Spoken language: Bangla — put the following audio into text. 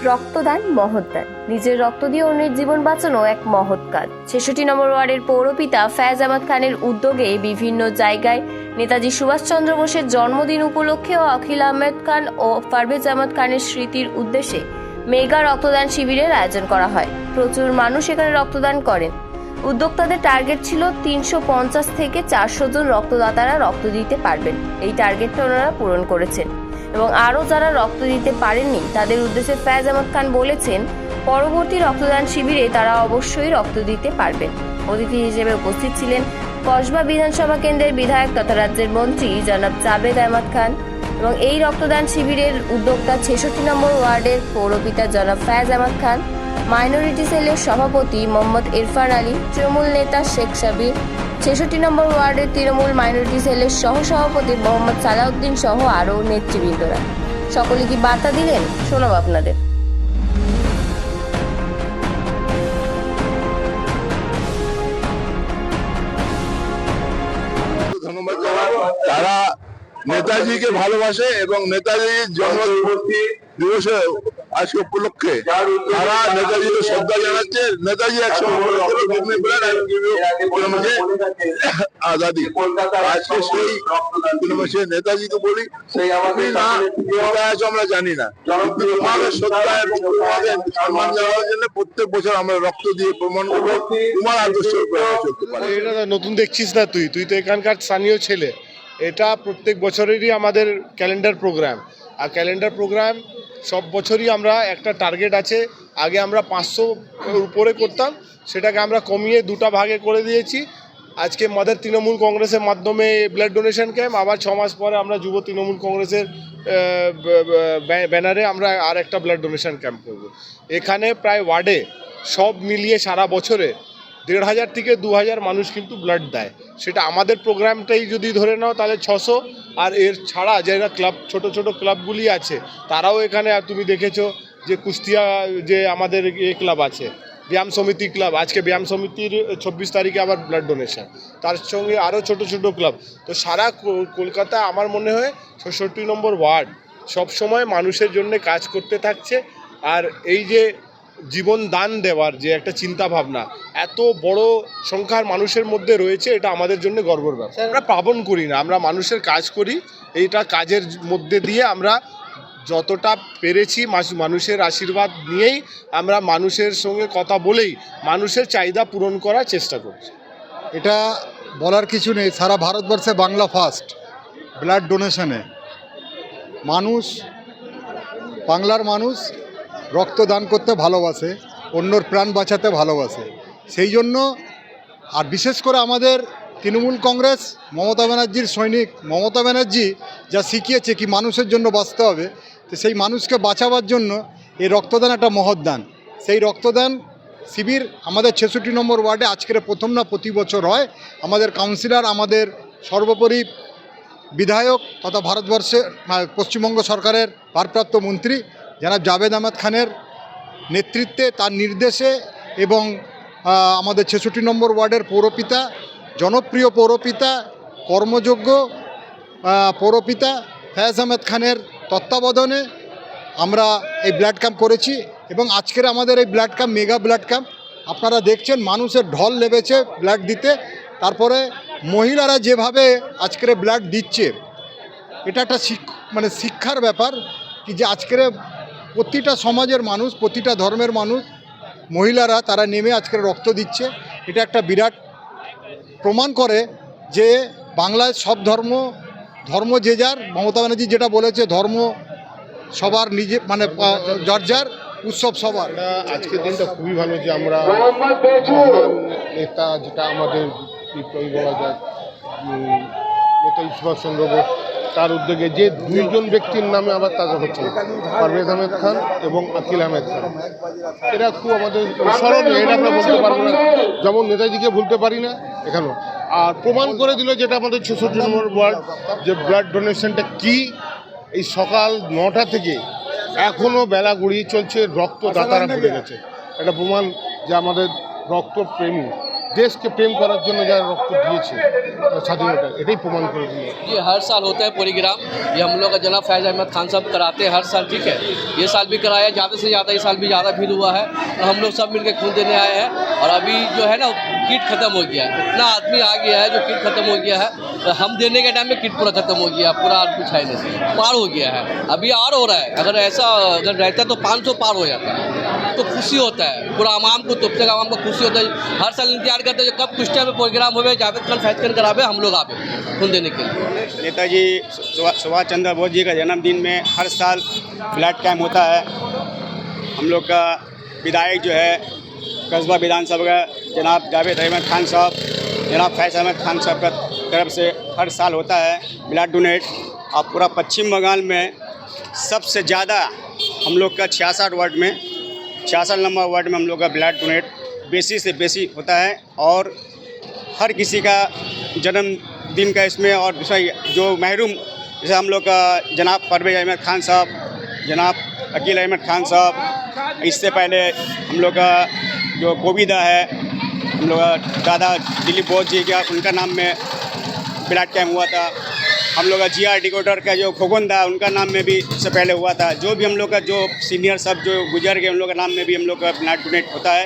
রক্তদান মহৎ দান। নিজের রক্ত দিয়ে অন্যের জীবন বাঁচানো এক মহৎ কাজ। ৬৬ নম্বর ওয়ার্ডের পৌরপিতা ফয়াজ আহমদ খানের উদ্যোগে বিভিন্ন জায়গায় নেতাজি সুভাষচন্দ্র বোসের জন্মদিন উপলক্ষে ও আকিল আহমেদ খান ও পারভেজ আহমদ খানের স্মৃতির উদ্দেশ্যে মেগা রক্তদান শিবিরের আয়োজন করা হয়। প্রচুর মানুষ এখানে রক্তদান করেন। উদ্যোক্তাদের টার্গেট ছিল ৩৫০ থেকে ৪০০ জন রক্তদাতারা রক্ত দিতে পারবেন। এই টার্গেটটা ওনারা পূরণ করেছেন এবং আরও যারা রক্ত দিতে পারেননি তাদের উদ্দেশ্যে ফয়াজ আহমদ খান বলেছেন, পরবর্তী রক্তদান শিবিরে তারা অবশ্যই রক্ত দিতে পারবেন। অতিথি হিসেবে উপস্থিত ছিলেন কসবা বিধানসভা কেন্দ্রের বিধায়ক তথা রাজ্যের মন্ত্রী জনাব জাভেদ আহমদ খান এবং এই রক্তদান শিবিরের উদ্যোক্তা ৬৬ নম্বর ওয়ার্ডের পৌরপিতা জনাব ফয়াজ আহমদ খান, মাইনরিটি সেলের সভাপতি মোহাম্মদ ইরফান আলী, তৃণমূল নেতা শেখ সাবির, ৬৬ নম্বর ওয়ার্ডের তৃণমূল মাইনরিটি সেলের সহসভাপতি মোহাম্মদ সালাউদ্দিন সহ আরও নেতৃবৃন্দরা। সকলে কি বার্তা দিলেন শোনাব আপনাদের। ধন্যবাদ। তারা নেতাজিকে ভালোবাসে এবং নেতাজির জন্ম দিবসে আজকে উপলক্ষে তারা নেতাজিকে শ্রদ্ধা জানাচ্ছে। নেতাজি আজাদি আজকে সেই নেতাজিকে বলি আমরা জানি না, তোমাদের শ্রদ্ধা এবং তোমাদের সম্মান জানানোর জন্য প্রত্যেক বছর আমরা রক্ত দিয়ে প্রমাণ করবো তোমার আদর্শ চলতে পারে। এটা নতুন দেখছিস না, তুই তো এখানকার স্থানীয় ছেলে। এটা প্রত্যেক বছরেরই আমাদের ক্যালেন্ডার প্রোগ্রাম, আর ক্যালেন্ডার প্রোগ্রাম সব বছরই আমরা একটা টার্গেট আছে। আগে আমরা 500 উপরে করতাম, সেটাকে আমরা কমিয়ে দুটা ভাগে করে দিয়েছি। আজকে মাদার তৃণমূল কংগ্রেসের মাধ্যমে ব্লাড ডোনেশন ক্যাম্প, আবার 6 মাস পরে আমরা যুব তৃণমূল কংগ্রেসের ব্যানারে আমরা আর একটা ব্লাড ডোনেশন ক্যাম্প করব। এখানে প্রায় ওয়ার্ডে সব মিলিয়ে সারা বছরে ১,৫০০ থেকে ২,০০০ মানুষ কিন্তু ব্লাড দেয়। সেটা আমাদের প্রোগ্রামটাই যদি ধরে নাও তাহলে ৬০০, আর এর ছাড়া যারা ক্লাব ছোট ছোট ক্লাবগুলি আছে তারাও এখানে, তুমি দেখেছো যে কুষ্টিয়া যে আমাদের ক্লাব আছে ব্যায়াম সমিতি ক্লাব, আজকে ব্যায়াম সমিতির ২৬ তারিখে আবার ব্লাড ডোনেশন, তার সঙ্গে আরও ছোট ছোট ক্লাব। তো সারা কলকাতা আমার মনে হয় ৬৬ নম্বর ওয়ার্ড সবসময় মানুষের জন্য কাজ করতে থাকছে। আর এই যে জীবন দান দেওয়ার যে একটা চিন্তা ভাবনা এত বড় সংখ্যার মানুষের মধ্যে রয়েছে, এটা আমাদের জন্য গর্বের ব্যাপার। আমরা পাবন করি না, আমরা মানুষের কাজ করি। এইটা কাজের মধ্যে দিয়ে আমরা যতটা পেরেছি মানুষের আশীর্বাদ নিয়েই আমরা মানুষের সঙ্গে কথা বলেই মানুষের চাহিদা পূরণ করার চেষ্টা করছি। এটা বলার কিছু নেই, সারা ভারতবর্ষে বাংলা ফার্স্ট ব্লাড ডোনেশনে। বাংলার মানুষ রক্তদান করতে ভালোবাসে, অন্যর প্রাণ বাঁচাতে ভালোবাসে। সেই জন্য আর বিশেষ করে আমাদের তৃণমূল কংগ্রেস, মমতা ব্যানার্জির সৈনিক মমতা ব্যানার্জি যা শিখিয়েছে কি মানুষের জন্য বাঁচতে হবে, তো সেই মানুষকে বাঁচাবার জন্য এই রক্তদান একটা মহৎ দান। সেই রক্তদান শিবির আমাদের ৬৬ নম্বর ওয়ার্ডে আজকের প্রথম না, প্রতি বছর হয়। আমাদের কাউন্সিলর, আমাদের সর্বোপরি বিধায়ক তথা ভারতবর্ষের পশ্চিমবঙ্গ সরকারের ভারপ্রাপ্ত মন্ত্রী জনাব জাভেদ আহমদ খানের নেতৃত্বে, তার নির্দেশে এবং আমাদের ৬৬ নম্বর ওয়ার্ডের পৌরপিতা, জনপ্রিয় পৌরপিতা, কর্মযোগ্য পৌরপিতা ফয়াজ আহমদ খানের তত্ত্বাবধানে আমরা এই ব্লাড ক্যাম্প করেছি। এবং আজকের আমাদের এই blood camp mega blood camp আপনারা দেখছেন, মানুষের ঢল নেমেছে ব্লাড দিতে। তারপরে মহিলারা যেভাবে আজকের ব্লাড দিচ্ছে, এটা একটা শিক্ষার ব্যাপার কি যে আজকের প্রতিটা সমাজের মানুষ, প্রতিটা ধর্মের মানুষ, মহিলারা তারা নেমে আজকের রক্ত দিচ্ছে। এটা একটা বিরাট প্রমাণ করে যে বাংলায় সব ধর্ম যে যার, মমতা ব্যানার্জি যেটা বলেছে, ধর্ম সবার নিজে যার যার, উৎসব সবার। আজকের দিনটা খুবই ভালো যে আমরা নেতা, যেটা আমাদের বিপ্লবী বলা যায়, নেতাজি সুভাষচন্দ্র বোস, তার উদ্যোগে যে 2জন ব্যক্তির নামে আবার তাজা হচ্ছে, পারভেজ আহমদ খান এবং আকিল আহমেদ খান। এরা খুব আমাদের স্মরণীয়, এটা আমরা বলতে পারবো না। যেমন নেতাজিকে ভুলতে পারি না, এখানেও আর প্রমাণ করে দিল যেটা আমাদের ৬৬ নম্বর ওয়ার্ড, যে ব্লাড ডোনেশনটা কী। এই সকাল 9টা থেকে এখনও বেলা গড়িয়ে চলছে, রক্তদাতারা ভরে গেছে। এটা প্রমাণ যে আমাদের রক্তপ্রেমী দেশকে প্রেম করার জন্য যারা রক্ত দিয়েছে স্বাধীনতা, এটাই প্রমাণ করে দিল। ये हर साल होता है प्रोग्राम, ये हम लोग का जनाब फैज़ अहमद खान साहब कराते हैं हर साल, ठीक है। ये साल भी कराया, ज़्यादा से ज़्यादा इस साल भी ज़्यादा भीड़ हुआ है और हम लोग सब मिलकर खून देने आए हैं। और अभी जो है ना किट खत्म हो गया है, इतना आदमी आ गया है जो किट खत्म हो गया है, तो हम देने के टाइम में किट पूरा खत्म हो गया, पूरा और कुछ है नहीं, पार हो गया है, अभी और हो रहा है। अगर ऐसा अगर रहता तो 500 पार हो जाता है, तो खुशी होता है पूरा आवाम को, तब तक आवाम को खुशी होता है। हर साल इंतजार करते हैं कब कुछ टाइम में प्रोग्राम हो, जावेद खान फैज़ खान करावे, हम लोग आवे खून देने के लिए। नेताजी सुभाष चंद्र बोस जी का जन्मदिन में हर साल ब्लड कैंप होता है। हम लोग का विधायक जो है कस्बा विधानसभा का जनाब जावेद अहमद खान साहब, जनाब फैज़ अहमद खान साहब का तरफ से हर साल होता है ब्लड डोनेट। और पूरा पश्चिम बंगाल में सबसे ज़्यादा हम लोग का 66 वार्ड में 66 नंबर वार्ड में हम लोग का ब्लड डोनेट बेसी से बेसी होता है। और हर किसी का जन्मदिन का इसमें, और दूसरा जो महरूम, जैसे हम लोग का जनाब परवेज़ अहमद खान साहब, जनाब अकील अहमद खान साहब, इससे पहले हम लोग का जो गोविदा है, हम लोग का दादा दिलीप बोस जी का, उनका नाम में ब्लड कैंप हुआ था। हम लोग का GR डिकोडर का जो खोगन था, उनका नाम में भी इससे पहले हुआ था। जो भी हम लोग का जो सीनियर सब जो गुजर गए, उन लोग का नाम में भी हम लोग का ब्लड डोनेट होता है।